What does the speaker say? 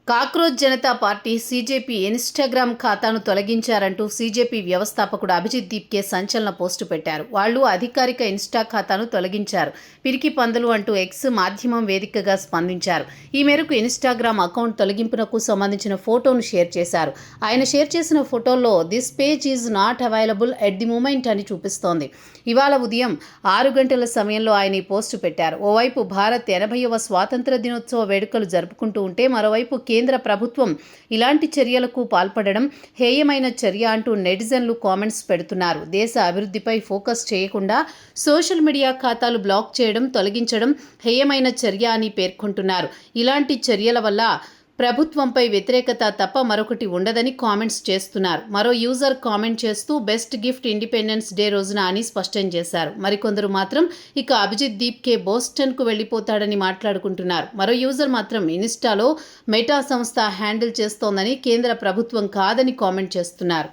Cockroach Janata party CJP Instagram ఖాతాను తొలగించారంటూ CJP వ్యవస్థాపకుడు అభిజిత్ దీప్కే సంచలన పోస్టు పెట్టారు. వాళ్లు అధికారిక ఇన్స్టా ఖాతాను తొలగించారు. పిరికి పందులు అంటూ ఎక్స్ మాధ్యమం వేదికగా స్పందించారు. ఈ మేరకు ఇన్స్టాగ్రామ్ అకౌంట్ తొలగింపునకు సంబంధించిన ఫోటోను షేర్ చేశారు. ఆయన షేర్ చేసిన ఫోటోల్లో this page is not available at the moment అని చూపిస్తోంది. ఇవాళ ఉదయం 6 గంటల సమయంలో ఆయన ఈ పోస్టు పెట్టారు. ఓవైపు భారత్ 80వ స్వాతంత్ర దినోత్సవ వేడుకలు జరుపుకుంటూ ఉంటే మరోవైపు కేంద్ర ప్రభుత్వం ఇలాంటి చర్యలకు పాల్పడడం హేయమైన చర్య అంటూ నెటిజన్లు కామెంట్స్ పెడుతున్నారు. దేశ అభివృద్ధిపై ఫోకస్ చేయకుండా సోషల్ మీడియా ఖాతాలు బ్లాక్ చేయడం, తొలగించడం హేయమైన చర్య అని పేర్కొంటున్నారు. ఇలాంటి చర్యల వల్ల ప్రభుత్వంపై వ్యతిరేకత తప్ప మరొకటి ఉండదని కామెంట్స్ చేస్తున్నారు. మరో యూజర్ కామెంట్ చేస్తూ బెస్ట్ గిఫ్ట్ ఇండిపెండెన్స్ డే రోజున అని స్పష్టం చేశారు. మరికొందరు మాత్రం ఇక అభిజిత్ దీప్కే బోస్టన్కు వెళ్లిపోతాడని మాట్లాడుకుంటున్నారు. మరో యూజర్ మాత్రం ఇన్స్టాలో మెటా సంస్థ హ్యాండిల్ చేస్తోందని, కేంద్ర ప్రభుత్వం కాదని కామెంట్ చేస్తున్నారు.